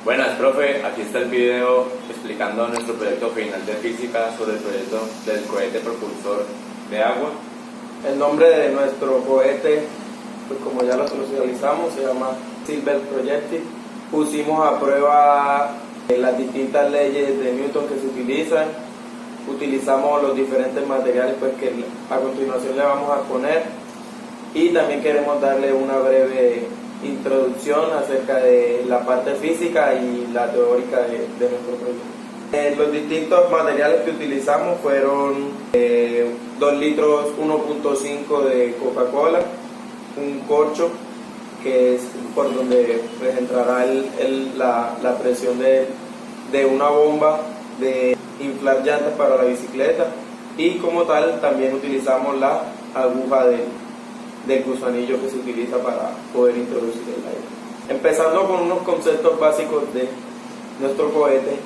Buenas, profe. Aquí está el video explicando nuestro proyecto final de física sobre el proyecto del cohete propulsor de agua. El nombre de nuestro cohete, pues como ya lo socializamos, se llama Silver Projectile. Pusimos a prueba las distintas leyes de Newton que se utilizan. Utilizamos los diferentes materiales pues, que a continuación le vamos a poner. Y también queremos darle una breve introducción acerca de la parte física y la teórica de nuestro proyecto. Los distintos materiales que utilizamos fueron 2 litros 1.5 de Coca-Cola, un corcho que es por donde pues, entrará la presión de una bomba de inflar llantas para la bicicleta, y como tal también utilizamos la aguja del gusanillo que se utiliza para poder introducir el aire. Empezando con unos conceptos básicos de nuestro cohete,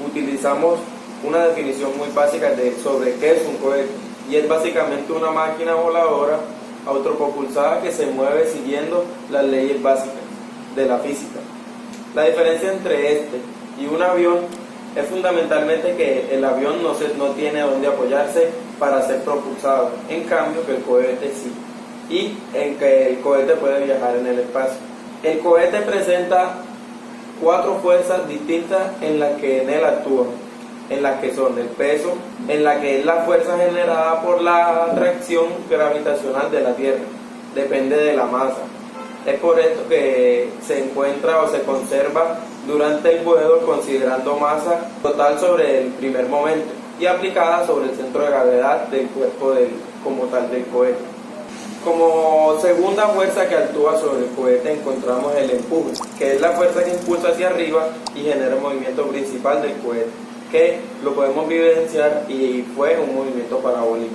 utilizamos una definición muy básica sobre qué es un cohete, y es básicamente una máquina voladora autopropulsada que se mueve siguiendo las leyes básicas de la física. La diferencia entre este y un avión es fundamentalmente que el avión no tiene dónde apoyarse para ser propulsado, en cambio que el cohete sí, y en que el cohete puede viajar en el espacio. El cohete presenta 4 fuerzas distintas en las que en él actúan, en las que son el peso, en la que es la fuerza generada por la atracción gravitacional de la Tierra, depende de la masa. Es por esto que se encuentra o se conserva durante el vuelo considerando masa total sobre el primer momento y aplicada sobre el centro de gravedad del cuerpo como tal del cohete. Como segunda fuerza que actúa sobre el cohete encontramos el empuje, que es la fuerza que impulsa hacia arriba y genera el movimiento principal del cohete, que lo podemos vivenciar y fue un movimiento parabólico,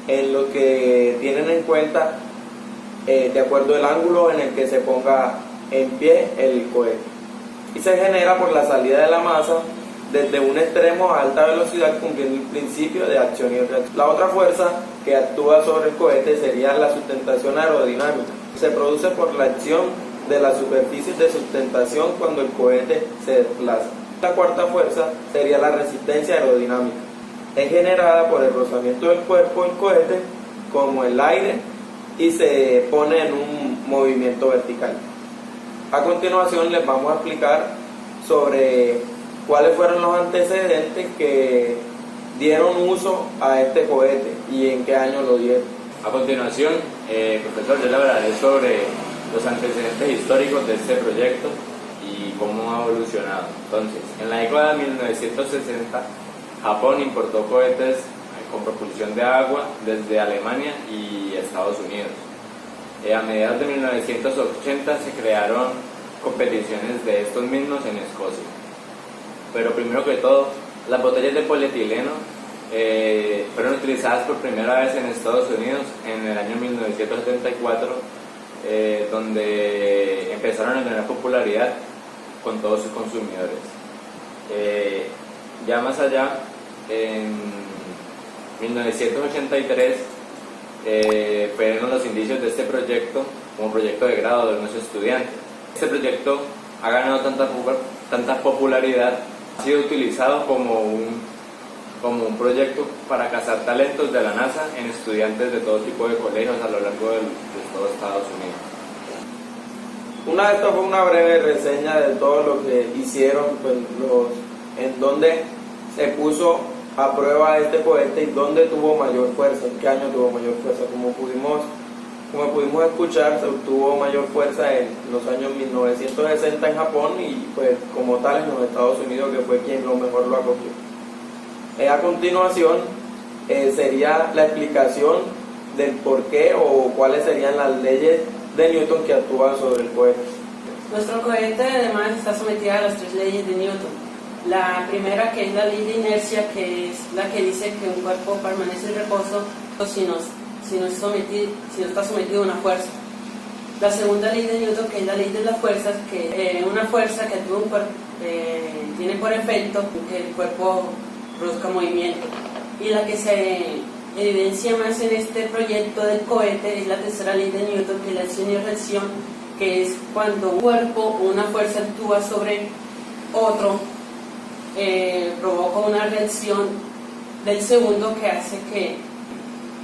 en lo que tienen en cuenta de acuerdo al ángulo en el que se ponga en pie el cohete, y se genera por la salida de la masa desde un extremo a alta velocidad cumpliendo el principio de acción y reacción. La otra fuerza que actúa sobre el cohete sería la sustentación aerodinámica. Se produce por la acción de las superficies de sustentación cuando el cohete se desplaza. La cuarta fuerza sería la resistencia aerodinámica. Es generada por el rozamiento del cuerpo del cohete como el aire y se pone en un movimiento vertical. A continuación les vamos a explicar sobre cuáles fueron los antecedentes que dieron uso a este cohete y en qué año lo dieron. A continuación, profesor, yo le hablaré sobre los antecedentes históricos de este proyecto y cómo ha evolucionado. Entonces, en la década de 1960, Japón importó cohetes con propulsión de agua desde Alemania y Estados Unidos. A mediados de 1980 se crearon competiciones de estos mismos en Escocia. Pero primero que todo, las botellas de polietileno fueron utilizadas por primera vez en Estados Unidos en el año 1974, donde empezaron a ganar popularidad con todos sus consumidores. Ya más allá, en 1983 fueron los indicios de este proyecto como proyecto de grado de unos estudiantes. Este proyecto ha ganado tanta popularidad, ha sido utilizado como un proyecto para cazar talentos de la NASA en estudiantes de todo tipo de colegios a lo largo de todo Estados Unidos. Esto fue una breve reseña de todo lo que hicieron, pues, en donde se puso a prueba este cohete y dónde tuvo mayor fuerza, en qué año tuvo mayor fuerza. Como pudimos escuchar, se obtuvo mayor fuerza en los años 1960 en Japón y pues como tal en los Estados Unidos, que fue quien lo mejor lo acogió. A continuación sería la explicación del por qué o cuáles serían las leyes de Newton que actúan sobre el cohete. Nuestro cohete además está sometido a las 3 leyes de Newton. La primera, que es la ley de inercia, que es la que dice que un cuerpo permanece en reposo si no está sometido a una fuerza. La segunda ley de Newton, que es la ley de las fuerzas, que una fuerza que tiene por efecto que el cuerpo produzca movimiento. Y la que se evidencia más en este proyecto del cohete es la tercera ley de Newton, que es la acción y reacción, que es cuando un cuerpo o una fuerza actúa sobre otro provoca una reacción del segundo que hace que,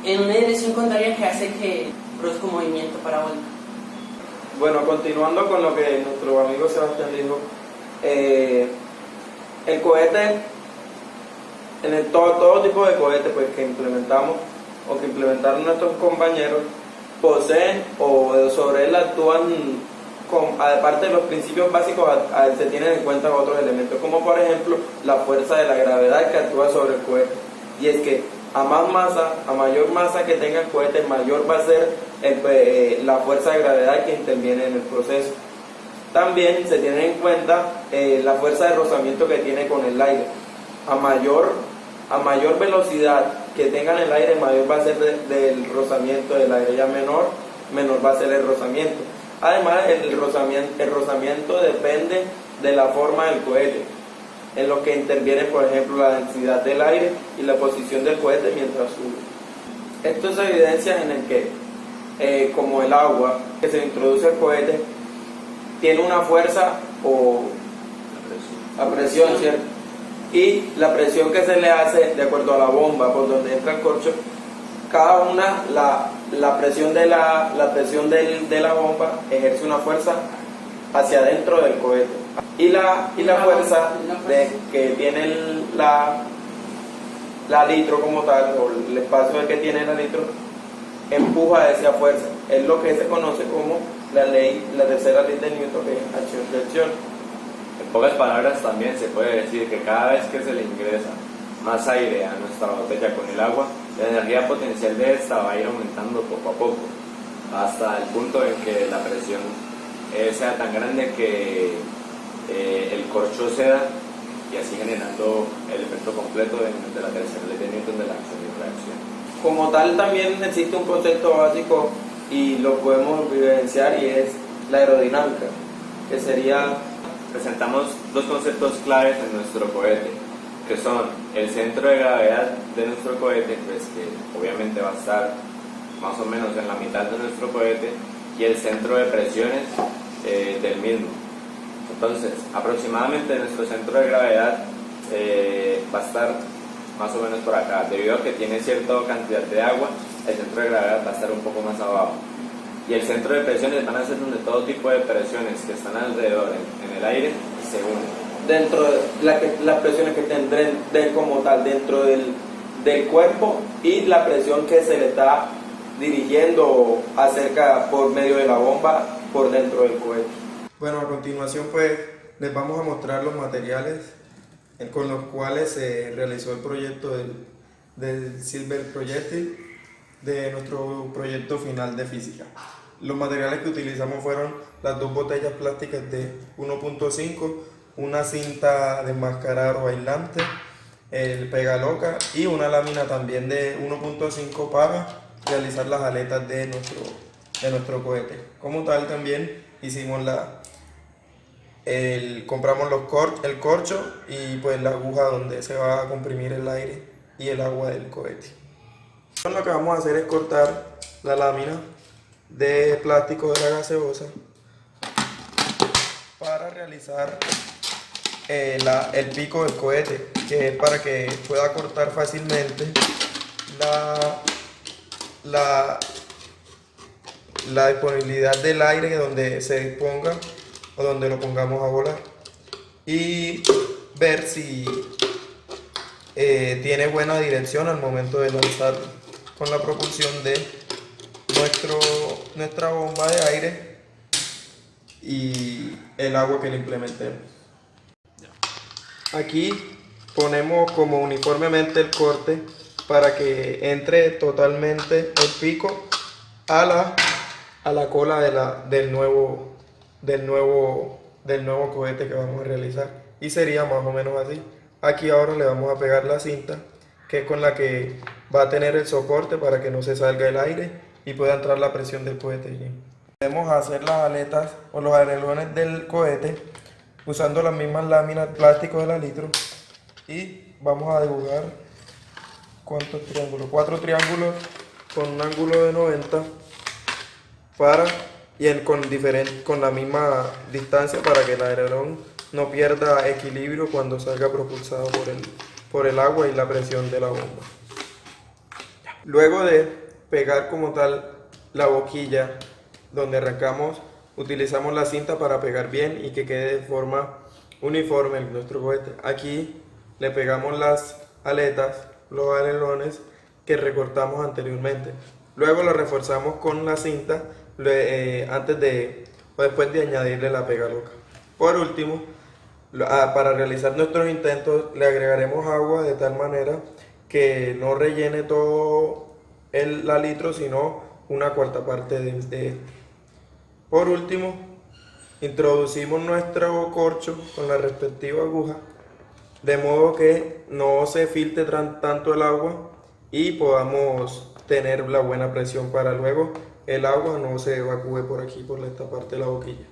en una dirección contraria, que hace que produzca un movimiento parabólico. Bueno, continuando con lo que nuestro amigo Sebastián dijo, el cohete, todo tipo de cohetes pues, que implementamos o que implementaron nuestros compañeros, poseen o sobre él actúan, aparte de los principios básicos, se tienen en cuenta otros elementos, como por ejemplo la fuerza de la gravedad que actúa sobre el cohete. Y es que a mayor masa que tenga el cohete, mayor va a ser la fuerza de gravedad que interviene en el proceso. También se tiene en cuenta la fuerza de rozamiento que tiene con el aire. A mayor velocidad que tengan el aire, mayor va a ser del rozamiento del aire, ya menor va a ser el rozamiento. Además, el rozamiento depende de la forma del cohete, en lo que interviene, por ejemplo, la densidad del aire y la posición del cohete mientras sube. Esto se evidencia en el que, como el agua que se introduce al cohete, tiene una fuerza o la presión, ¿cierto? Y la presión que se le hace de acuerdo a la bomba por donde entra el corcho, cada una, la presión de la bomba ejerce una fuerza hacia adentro del cohete. Y la fuerza que tiene la litro como tal, o el espacio que tiene la litro, empuja esa fuerza. Es lo que se conoce como la tercera ley de Newton, que es acción-reacción. En pocas palabras, también se puede decir que cada vez que se le ingresa más aire a nuestra botella con el agua, la energía potencial de esta va a ir aumentando poco a poco, hasta el punto en que la presión sea tan grande que el corcho ceda, y así generando el efecto completo de la tercera ley de Newton de la acción y reacción. Como tal, también existe un concepto básico y lo podemos vivenciar, y es la aerodinámica, que sería... Presentamos dos conceptos claves en nuestro cohete, que son el centro de gravedad de nuestro cohete, pues que obviamente va a estar más o menos en la mitad de nuestro cohete, y el centro de presiones del mismo. Entonces, aproximadamente nuestro centro de gravedad va a estar más o menos por acá. Debido a que tiene cierta cantidad de agua, el centro de gravedad va a estar un poco más abajo. Y el centro de presiones van a ser donde todo tipo de presiones que están alrededor en el aire se unen. Dentro de las presiones que tendrán como tal dentro del cuerpo, y la presión que se le está dirigiendo por medio de la bomba por dentro del cohete. Bueno, a continuación pues les vamos a mostrar los materiales con los cuales se realizó el proyecto del Silver Projectile, de nuestro proyecto final de física. Los materiales que utilizamos fueron las dos botellas plásticas de 1.5, una cinta de enmascarar o aislante, el pegaloca, y una lámina también de 1.5 para realizar las aletas de nuestro cohete. Como tal, también hicimos compramos el corcho y pues la aguja donde se va a comprimir el aire y el agua del cohete. Lo que vamos a hacer es cortar la lámina de plástico de la gaseosa para realizar el pico del cohete, que es para que pueda cortar fácilmente la disponibilidad del aire donde se disponga o donde lo pongamos a volar, y ver si tiene buena dirección al momento de lanzarlo con la propulsión de nuestra bomba de aire y el agua que le implementemos. Aquí ponemos como uniformemente el corte para que entre totalmente el pico a la cola del nuevo cohete que vamos a realizar, y sería más o menos así. Aquí ahora le vamos a pegar la cinta, que es con la que va a tener el soporte para que no se salga el aire y pueda entrar la presión del cohete bien. Podemos hacer las aletas o los alerones del cohete usando las mismas láminas de plástico de la litro, y vamos a dibujar ¿cuántos triángulos? 4 triángulos con un ángulo de 90 con la misma distancia para que el alerón no pierda equilibrio cuando salga propulsado por el agua y la presión de la bomba. Luego de pegar como tal la boquilla donde arrancamos, utilizamos la cinta para pegar bien y que quede de forma uniforme en nuestro cohete. Aquí le pegamos las aletas, los alerones que recortamos anteriormente. Luego lo reforzamos con la cinta después de añadirle la pega loca. Por último, para realizar nuestros intentos le agregaremos agua de tal manera que no rellene todo la litro, sino una cuarta parte de este. Por último, introducimos nuestro corcho con la respectiva aguja, de modo que no se filtre tanto el agua y podamos tener la buena presión para luego el agua no se evacúe por aquí, por esta parte de la boquilla.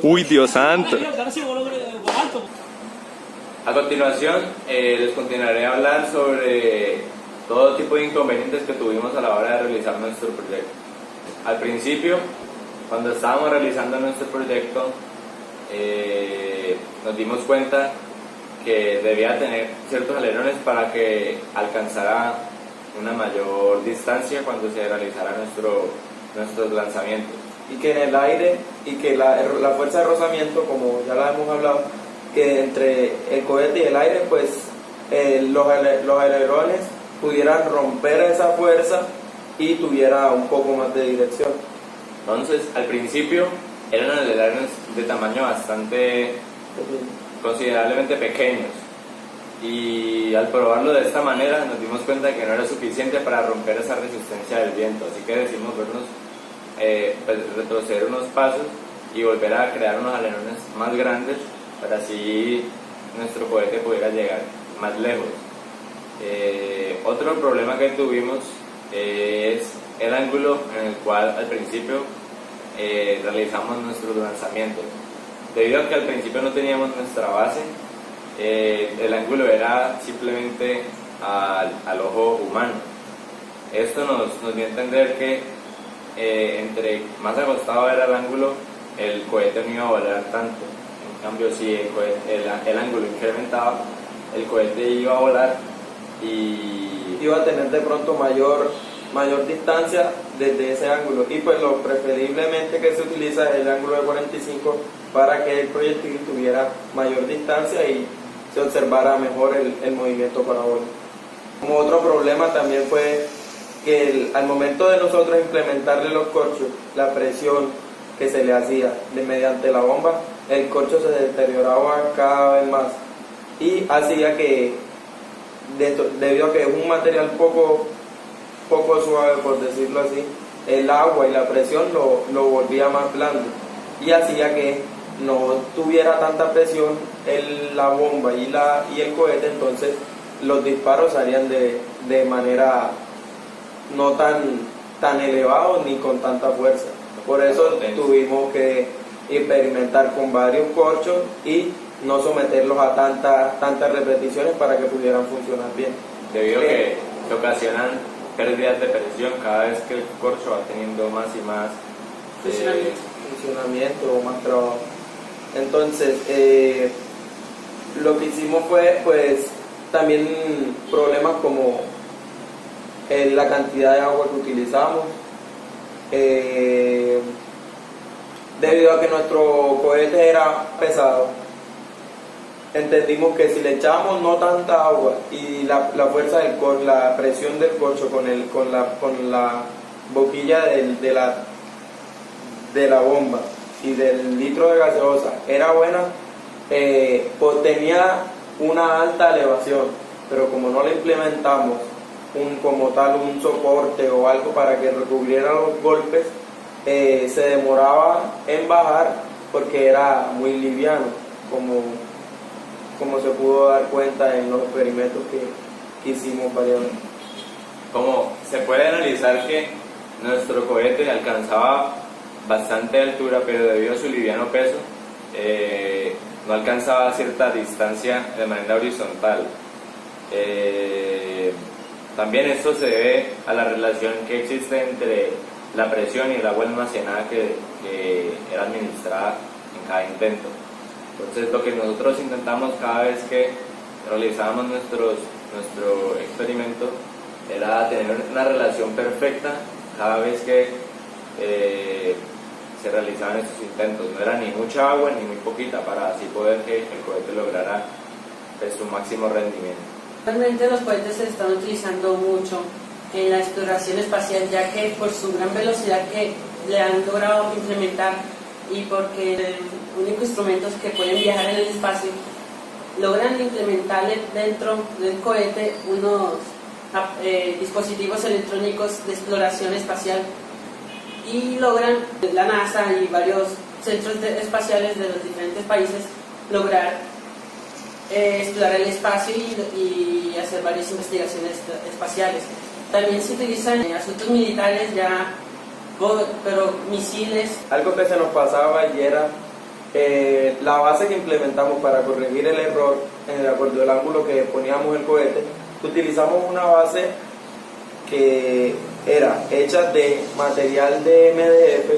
Uy, Dios santo. A continuación, les continuaré a hablar sobre todo tipo de inconvenientes que tuvimos a la hora de realizar nuestro proyecto. Al principio, cuando estábamos realizando nuestro proyecto, nos dimos cuenta que debía tener ciertos alerones para que alcanzara una mayor distancia cuando se realizara nuestros lanzamientos. Y que en el aire, y que la fuerza de rozamiento, como ya la hemos hablado, que entre el cohete y el aire, pues los alerones pudieran romper esa fuerza y tuviera un poco más de dirección. Entonces, al principio eran alerones de tamaño bastante considerablemente pequeños, y al probarlo de esta manera nos dimos cuenta que no era suficiente para romper esa resistencia del viento, así que decidimos retroceder unos pasos y volver a crear unos alerones más grandes para así nuestro cohete pudiera llegar más lejos. Otro problema que tuvimos es el ángulo en el cual al principio realizamos nuestros lanzamientos. Debido a que al principio no teníamos nuestra base, el ángulo era simplemente al ojo humano. Esto nos dio a entender que entre más acostado era el ángulo, el cohete no iba a volar tanto. En cambio, si el ángulo incrementaba, el cohete iba a volar y iba a tener de pronto mayor distancia desde ese ángulo, y pues lo preferiblemente que se utiliza es el ángulo de 45 para que el proyectil tuviera mayor distancia y se observara mejor el movimiento parabólico. Como otro problema también fue que al momento de nosotros implementarle los corchos, la presión que se le hacía mediante la bomba, el corcho se deterioraba cada vez más y hacía que, debido a que es un material poco suave, por decirlo así, el agua y la presión lo volvía más blando y hacía que no tuviera tanta presión la bomba y el cohete. Entonces los disparos salían de manera no tan elevados ni con tanta fuerza. Por eso tuvimos que experimentar con varios corchos y no someterlos a tantas repeticiones para que pudieran funcionar bien. Debido a que se ocasionan pérdidas de presión cada vez que el corcho va teniendo más y más funcionamiento o más trabajo. Entonces, lo que hicimos fue pues también problemas como la cantidad de agua que utilizamos, debido a que nuestro cohete era pesado. Entendimos que si le echamos no tanta agua y la fuerza del corcho, la presión del corcho con la boquilla de la bomba y del litro de gaseosa era buena, pues tenía una alta elevación, pero como no le implementamos como tal un soporte o algo para que recubriera los golpes, se demoraba en bajar porque era muy liviano, como se pudo dar cuenta en los experimentos que hicimos varias veces. Como se puede analizar que nuestro cohete alcanzaba bastante altura, pero debido a su liviano peso, no alcanzaba cierta distancia de manera horizontal. También esto se debe a la relación que existe entre la presión y el agua almacenada que era administrada en cada intento. Entonces, lo que nosotros intentamos cada vez que realizábamos nuestro experimento era tener una relación perfecta cada vez que se realizaban estos intentos. No era ni mucha agua ni muy poquita, para así poder que el cohete lograra su máximo rendimiento. Actualmente los cohetes se están utilizando mucho en la exploración espacial, ya que por su gran velocidad que le han logrado implementar y porque los únicos instrumentos que pueden viajar en el espacio logran implementar dentro del cohete unos dispositivos electrónicos de exploración espacial, y logran la NASA y varios centros espaciales de los diferentes países lograr explorar el espacio y hacer varias investigaciones espaciales. También se utilizan en asuntos militares ya, pero misiles. Algo que se nos pasaba y era la base que implementamos para corregir el error de acuerdo al ángulo que poníamos el cohete. Utilizamos una base que era hecha de material de MDF,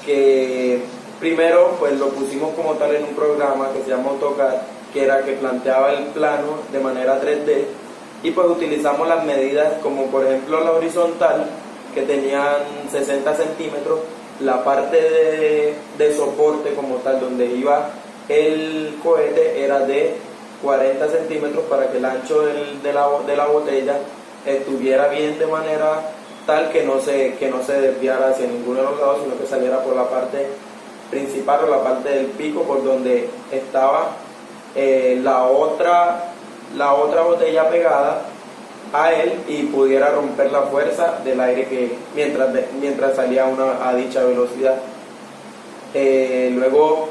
que primero pues lo pusimos como tal en un programa que se llama AutoCAD, que era que planteaba el plano de manera 3D, y pues utilizamos las medidas como por ejemplo la horizontal, que tenían 60 centímetros, la parte de soporte como tal donde iba el cohete era de 40 centímetros, para que el ancho de la botella estuviera bien de manera tal que no se desviara hacia ninguno de los lados, sino que saliera por la parte principal o la parte del pico por donde estaba la otra botella pegada a él, y pudiera romper la fuerza del aire que mientras salía a dicha velocidad. Luego,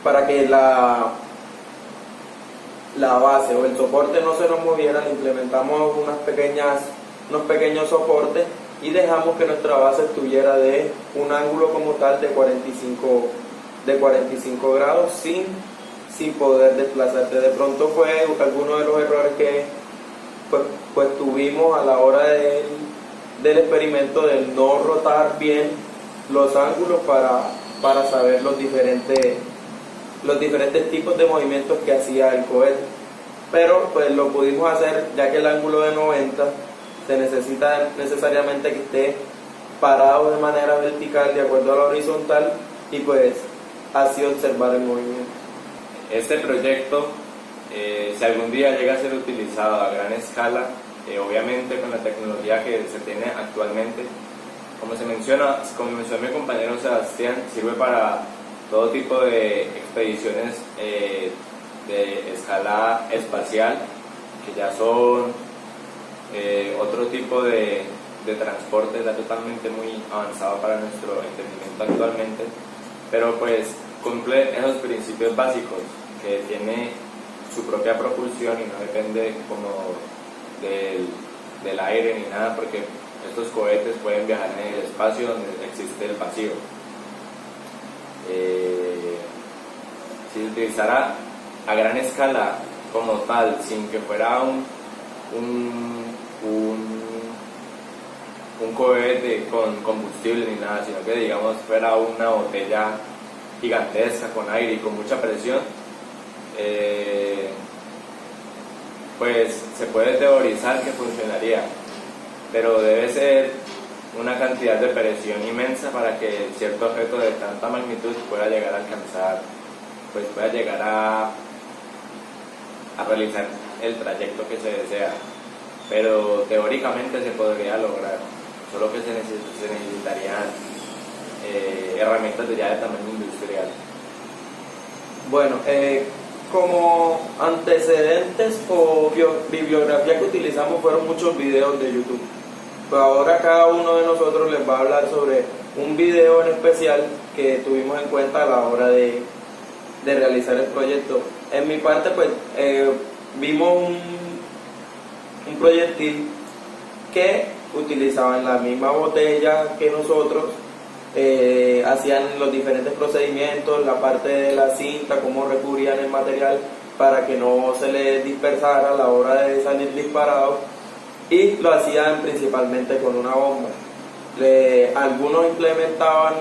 para que la base o el soporte no se nos moviera, le implementamos unos pequeños soportes y dejamos que nuestra base estuviera de un ángulo como tal de 45 grados sin poder desplazarse. De pronto fue alguno de los errores que pues tuvimos a la hora del experimento, del no rotar bien los ángulos para saber los diferentes tipos de movimientos que hacía el cohete. Pero pues lo pudimos hacer, ya que el ángulo de 90 se necesita necesariamente que esté parado de manera vertical de acuerdo a la horizontal, y pues así observar el movimiento. Este proyecto, si algún día llega a ser utilizado a gran escala, obviamente con la tecnología que se tiene actualmente, como mencionó mi compañero Sebastián, sirve para todo tipo de expediciones de escala espacial, que ya son otro tipo de transporte ya totalmente muy avanzado para nuestro entendimiento actualmente, pero pues cumple esos principios básicos, que tiene su propia propulsión y no depende como del aire ni nada, porque estos cohetes pueden viajar en el espacio donde existe el vacío. Si se utilizara a gran escala como tal, sin que fuera un cohete con combustible ni nada, sino que digamos fuera una botella gigantesca con aire y con mucha presión, pues se puede teorizar que funcionaría, pero debe ser una cantidad de presión inmensa para que cierto objeto de tanta magnitud pueda llegar a alcanzar, pues pueda llegar a realizar el trayecto que se desea. Pero teóricamente se podría lograr, solo que se necesitarían herramientas ya de tamaño industrial. Bueno, como antecedentes o bibliografía que utilizamos fueron muchos videos de YouTube. Pues ahora cada uno de nosotros les va a hablar sobre un video en especial que tuvimos en cuenta a la hora de realizar el proyecto. En mi parte, pues, vimos un proyectil que utilizaban la misma botella que nosotros, hacían los diferentes procedimientos, la parte de la cinta, cómo recubrían el material para que no se les dispersara a la hora de salir disparado, y lo hacían principalmente con una bomba. Algunos implementaban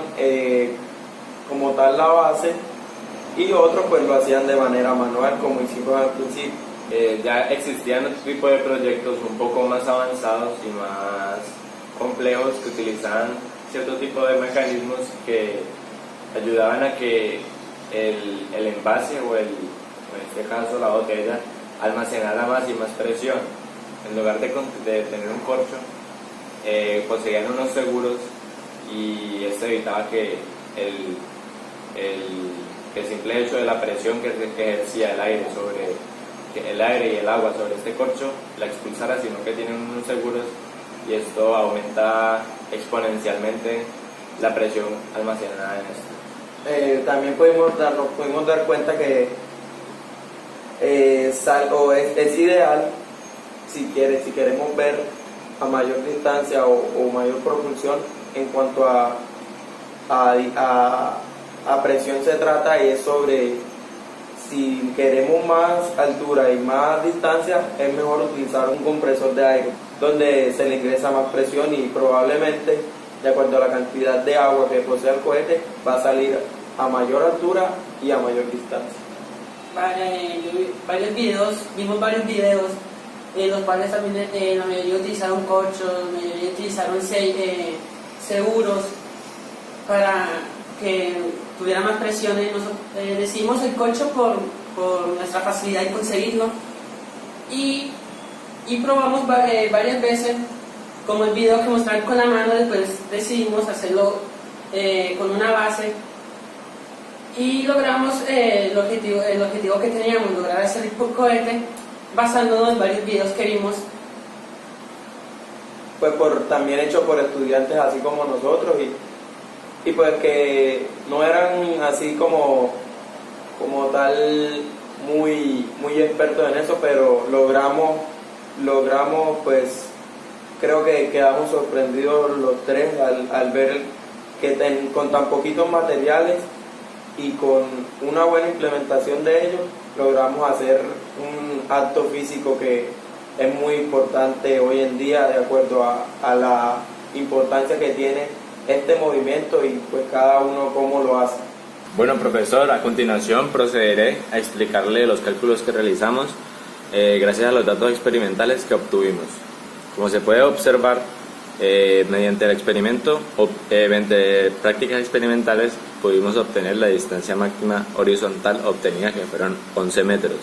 como tal la base y otros pues lo hacían de manera manual, como hicimos al principio. Ya existían otro tipo de proyectos un poco más avanzados y más complejos que utilizaban cierto tipo de mecanismos que ayudaban a que el envase o en este caso la botella almacenara más y más presión. En lugar de tener un corcho, poseían unos seguros, y esto evitaba que el simple hecho de la presión que ejercía el aire y el agua sobre este corcho la expulsara, sino que tienen unos seguros, y esto aumenta exponencialmente la presión almacenada en esto. También nos pudimos dar cuenta que es ideal si queremos ver a mayor distancia o mayor propulsión en cuanto a presión se trata, y es sobre si queremos más altura y más distancia, es mejor utilizar un compresor de aire donde se le ingresa más presión, y probablemente, de acuerdo a la cantidad de agua que posee el cohete, va a salir a mayor altura y a mayor distancia. Vimos varios videos, los cuales también la mayoría utilizaron corchos, la mayoría utilizaron seguros para que tuviera más presión. Nosotros decidimos el corcho por nuestra facilidad en conseguirlo, y probamos varias veces, como el video que mostraron con la mano. Después decidimos hacerlo con una base, y logramos el objetivo que teníamos, lograr hacer el cohete basándonos en varios videos que vimos. Pues también hecho por estudiantes así como nosotros, y pues que no eran así como tal muy expertos en eso, pero logramos pues, creo que quedamos sorprendidos los tres al ver que con tan poquitos materiales y con una buena implementación de ellos logramos hacer un acto físico que es muy importante hoy en día, de acuerdo a la importancia que tiene este movimiento y pues cada uno cómo lo hace. Bueno, profesor, a continuación procederé a explicarle los cálculos que realizamos gracias a los datos experimentales que obtuvimos. Como se puede observar, mediante el experimento, mediante prácticas experimentales, pudimos obtener la distancia máxima horizontal obtenida, que fueron 11 metros.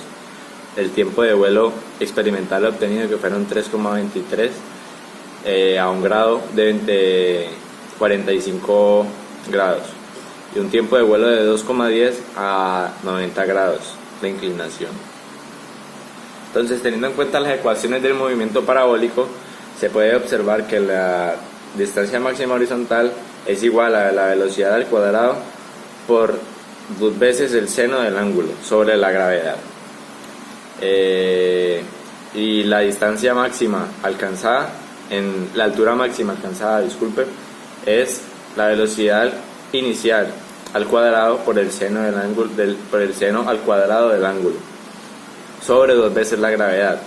El tiempo de vuelo experimental obtenido, que fueron 3,23 a un grado de 45 grados. Y un tiempo de vuelo de 2,10 a 90 grados de inclinación. Entonces, teniendo en cuenta las ecuaciones del movimiento parabólico, se puede observar que la distancia máxima horizontal es igual a la velocidad al cuadrado por 2 veces el seno del ángulo sobre la gravedad. Y la distancia máxima alcanzada, la altura máxima alcanzada, es la velocidad inicial al cuadrado por el seno del ángulo, por el seno al cuadrado del ángulo sobre 2 veces la gravedad.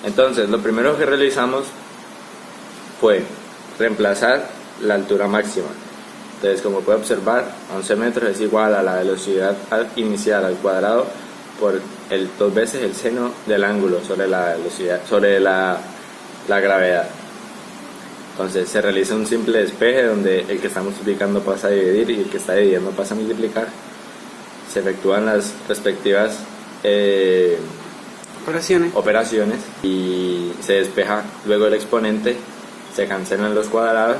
Entonces, lo primero que realizamos fue reemplazar la altura máxima. Entonces, como puede observar, 11 metros es igual a la velocidad inicial al cuadrado por 2 veces el seno del ángulo sobre la velocidad, sobre la gravedad. Entonces se realiza un simple despeje donde el que está multiplicando pasa a dividir y el que está dividiendo pasa a multiplicar. Se efectúan las respectivas operaciones y se despeja luego el exponente, se cancelan los cuadrados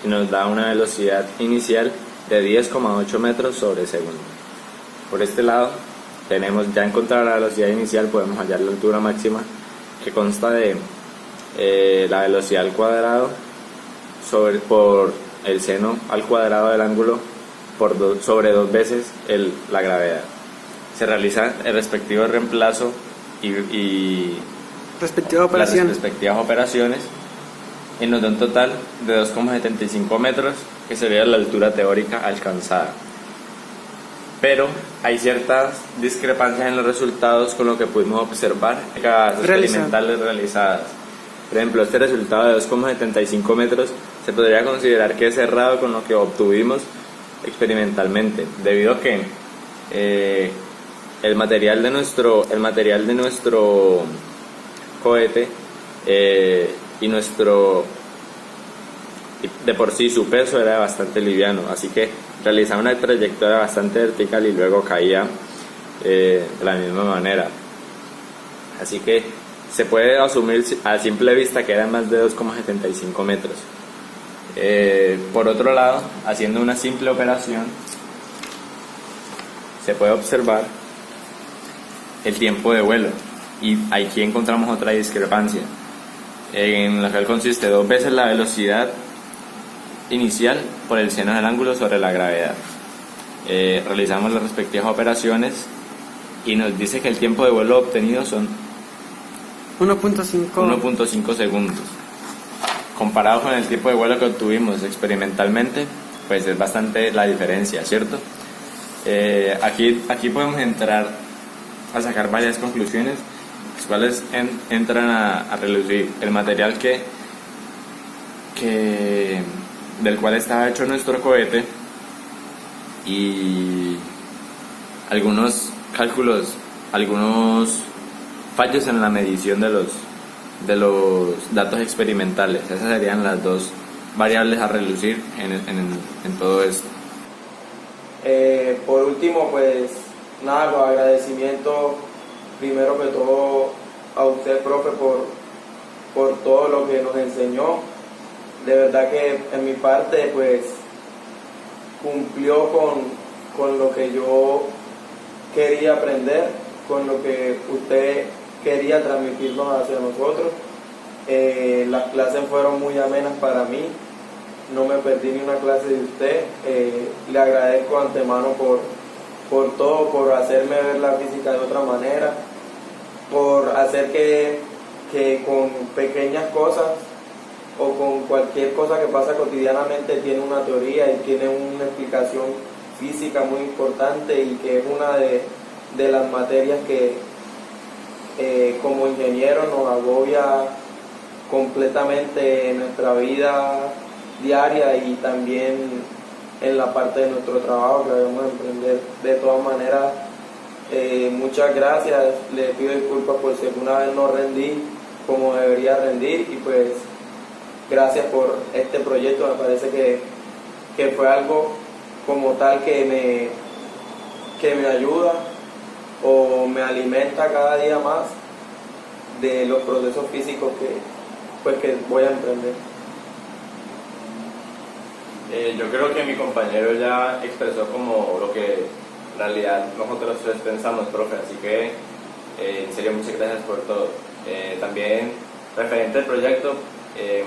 y nos da una velocidad inicial de 10,8 metros sobre segundo. Por este lado tenemos ya encontrado la velocidad inicial, podemos hallar la altura máxima, que consta de la velocidad al cuadrado por el seno al cuadrado del ángulo sobre 2 veces la gravedad. Se realiza el respectivo reemplazo y las respectivas operaciones y nos da un total de 2,75 metros, que sería la altura teórica alcanzada. Pero hay ciertas discrepancias en los resultados con lo que pudimos observar en las experimentales realizadas. Por ejemplo, este resultado de 2,75 metros se podría considerar que es errado con lo que obtuvimos experimentalmente, debido a que el material de nuestro cohete y de por sí su peso era bastante liviano, así que realizaba una trayectoria bastante vertical y luego caía de la misma manera. Así que se puede asumir a simple vista que eran más de 2,75 metros. Por otro lado, haciendo una simple operación, se puede observar el tiempo de vuelo, y aquí encontramos otra discrepancia, en la cual consiste 2 veces la velocidad inicial por el seno del ángulo sobre la gravedad. Realizamos las respectivas operaciones y nos dice que el tiempo de vuelo obtenido son 1.5 segundos. Comparado con el tiempo de vuelo que obtuvimos experimentalmente, pues es bastante la diferencia, ¿cierto? Aquí podemos entrar a sacar varias conclusiones, las cuales entran a relucir el material del cual estaba hecho nuestro cohete, y algunos cálculos, algunos fallos en la medición de los datos experimentales. Esas serían las dos variables a relucir en todo esto. Por último, pues nada, los agradecimientos primero que todo a usted, profe, por todo lo que nos enseñó. De verdad que en mi parte pues cumplió con lo que yo quería aprender, con lo que usted quería transmitirnos hacia nosotros. Las clases fueron muy amenas para mí, no me perdí ni una clase de usted. Le agradezco de antemano por todo, por hacerme ver la física de otra manera, por hacer que con pequeñas cosas o con cualquier cosa que pasa cotidianamente tiene una teoría y tiene una explicación física muy importante, y que es una de las materias que como ingenieros nos agobia completamente en nuestra vida diaria y también en la parte de nuestro trabajo que debemos emprender. De todas maneras, muchas gracias, le pido disculpas por si alguna vez no rendí como debería rendir, y pues gracias por este proyecto. Me parece que fue algo como tal que me ayuda o me alimenta cada día más de los procesos físicos que voy a emprender. Yo creo que mi compañero ya expresó como lo que en realidad nosotros tres pensamos, profe, así que en serio muchas gracias por todo. También referente al proyecto,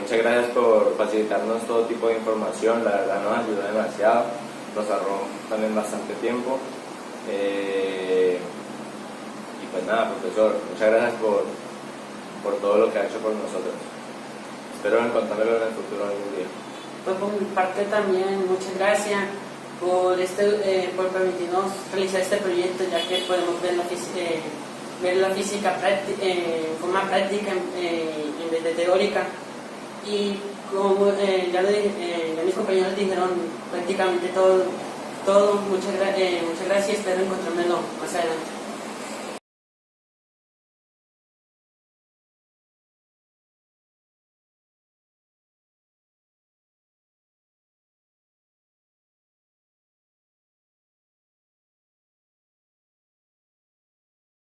muchas gracias por facilitarnos todo tipo de información, la verdad nos ayudó demasiado, nos ahorró también bastante tiempo. Y pues nada, profesor, muchas gracias por todo lo que ha hecho por nosotros. Espero encontrarlo en el futuro algún día. Pues por mi parte también muchas gracias por permitirnos realizar este proyecto, ya que podemos ver la física en forma práctica en vez de teórica. Y como ya mis compañeros dijeron prácticamente todo. Muchas gracias, espero encontrármelo más adelante.